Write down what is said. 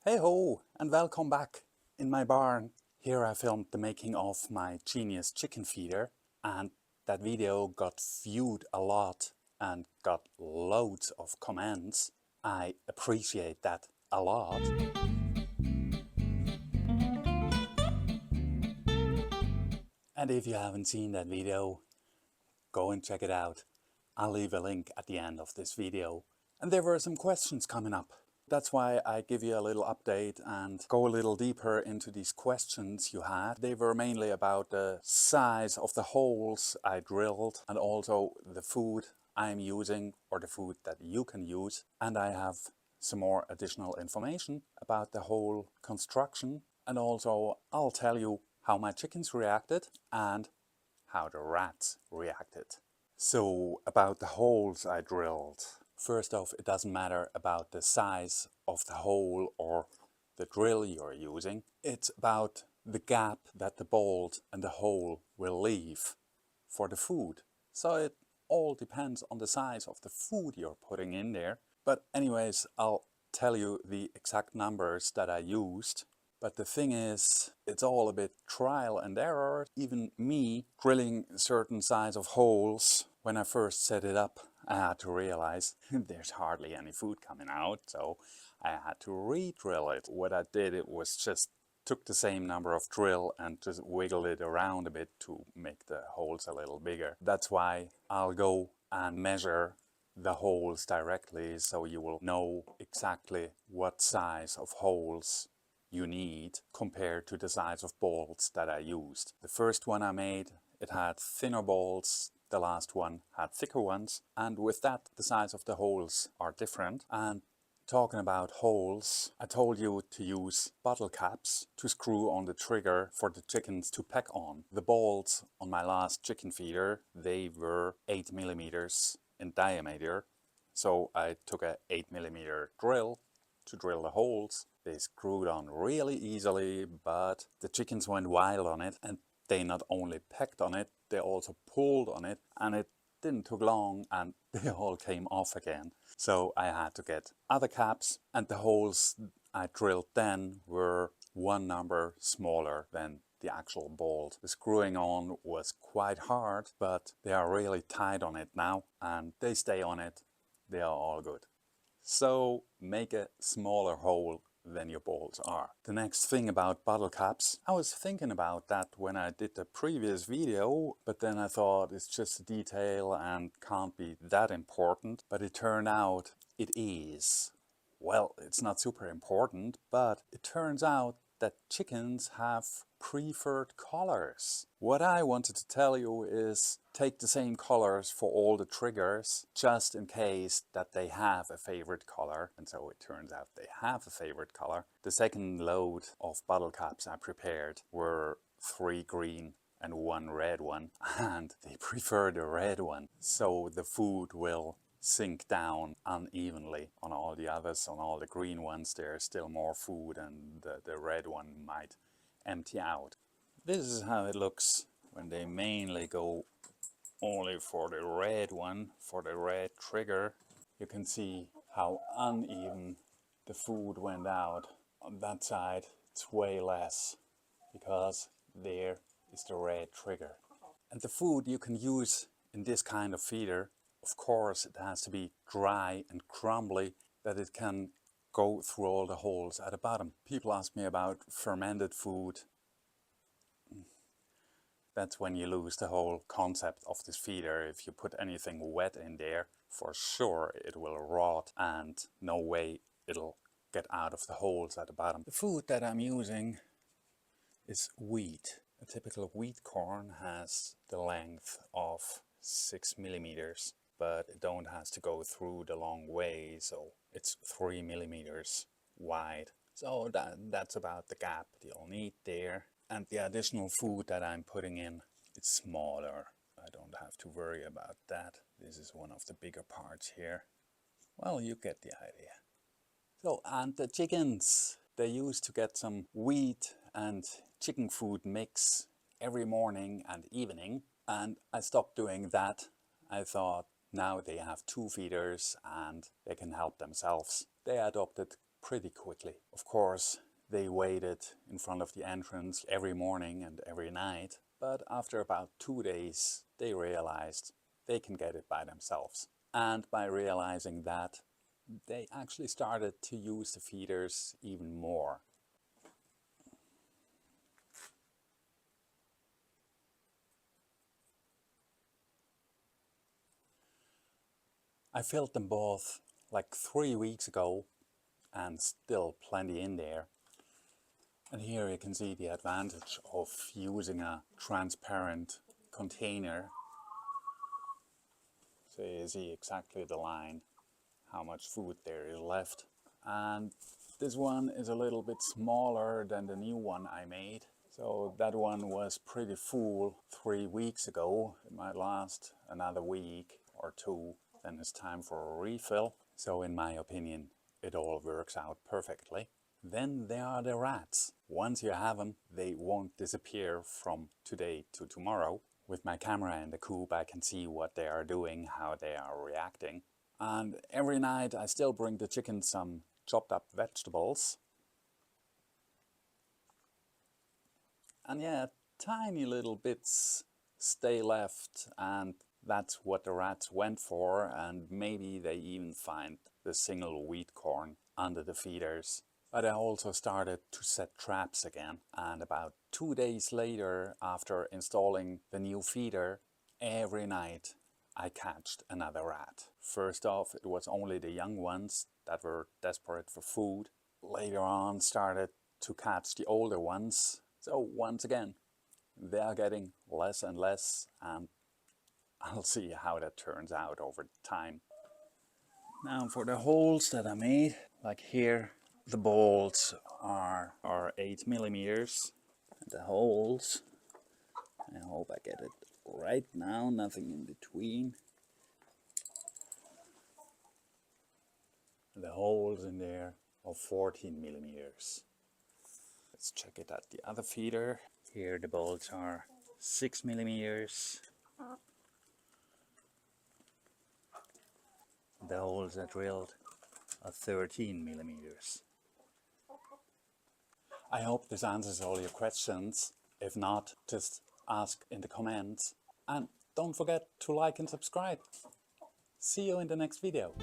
Hey ho, and welcome back in my barn. Here I filmed the making of my genius chicken feeder, and that video got viewed a lot and got loads of comments. I appreciate that a lot. And if you haven't seen that video, go and check it out. I'll leave a link at the end of this video. And there were some questions coming up. That's why I give you a little update and go a little deeper into these questions you had. They were mainly about the size of the holes I drilled and also the food I'm using or the food that you can use. And I have some more additional information about the whole construction. And also I'll tell you how my chickens reacted and how the rats reacted. So about the holes I drilled. First off, it doesn't matter about the size of the hole or the drill you're using. It's about the gap that the bolt and the hole will leave for the food. So it all depends on the size of the food you're putting in there. But anyways, I'll tell you the exact numbers that I used. But the thing is, it's all a bit trial and error. Even me drilling certain size of holes, when I first set it up, I had to realize there's hardly any food coming out, so I had to re-drill it. What I did, it was just took the same number of drill and just wiggled it around a bit to make the holes a little bigger. That's why I'll go and measure the holes directly, so you will know exactly what size of holes you need compared to the size of bolts that I used. The first one I made, it had thinner bolts. The last one had thicker ones, and with that the size of the holes are different. And talking about holes, I told you to use bottle caps to screw on the trigger for the chickens to peck on. The bolts on my last chicken feeder, they were 8 millimeters in diameter, so I took a 8 millimeter drill to drill the holes. They screwed on really easily, but the chickens went wild on it, and they not only pecked on it, they also pulled on it, and it didn't take long and they all came off again. So I had to get other caps, and the holes I drilled then were one number smaller than the actual bolt. The screwing on was quite hard, but they are really tight on it now and they stay on it. They are all good. So make a smaller hole than your bolts are. The next thing about bottle caps, I was thinking about that when I did the previous video, but then I thought it's just a detail and can't be that important, but it turned out it is. Well, it's not super important, but it turns out that chickens have preferred colors. What I wanted to tell you is take the same colors for all the triggers, just in case that they have a favorite color. And so it turns out they have a favorite color. The second load of bottle caps I prepared were 3 green and 1 red one, and they prefer the red one, so the food will sink down unevenly. On all the others, on all the green ones, there's still more food, and the red one might empty out. This is how it looks when they mainly go only for the red one, for the red trigger. You can see how uneven the food went out. On that side it's way less, because there is the red trigger. And the food you can use in this kind of feeder, of course it has to be dry and crumbly, that it can go through all the holes at the bottom. People ask me about fermented food. That's when you lose the whole concept of this feeder. If you put anything wet in there, for sure it will rot and no way it'll get out of the holes at the bottom. The food that I'm using is wheat. A typical wheat corn has the length of 6 millimeters, but it don't has to go through the long way, so it's 3 millimeters wide. So that's about the gap you'll need there. And the additional food that I'm putting in, it's smaller. I don't have to worry about that. This is one of the bigger parts here. Well, you get the idea. So, and the chickens, they used to get some wheat and chicken food mix every morning and evening, and I stopped doing that. I thought now they have 2 feeders and they can help themselves. They adopted pretty quickly. Of course, they waited in front of the entrance every morning and every night, but after about 2 days, they realized they can get it by themselves. And by realizing that, they actually started to use the feeders even more. I filled them both like 3 weeks ago and still plenty in there. And here you can see the advantage of using a transparent container. So you see exactly the line, how much food there is left. And this one is a little bit smaller than the new one I made. So that one was pretty full 3 weeks ago. It might last another week or two, then it's time for a refill. So in my opinion, it all works out perfectly. Then there are the rats. Once you have them, they won't disappear from today to tomorrow. With my camera in the coop, I can see what they are doing, how they are reacting. And every night I still bring the chickens some chopped up vegetables. And yeah, tiny little bits stay left, and that's what the rats went for, and maybe they even find the single wheat corn under the feeders. But I also started to set traps again, and about 2 days later, after installing the new feeder, every night I catched another rat. First off, it was only the young ones that were desperate for food. Later on, started to catch the older ones. So once again, they are getting less and less, and I'll see how that turns out over time. Now for the holes that I made, like here, the bolts are 8 millimeters. The holes, I hope I get it right now, nothing in between. The holes in there are 14 millimeters. Let's check it at the other feeder. Here the bolts are 6 millimeters. The holes I drilled are 13 millimeters. I hope this answers all your questions. If not, just ask in the comments. And don't forget to like and subscribe. See you in the next video.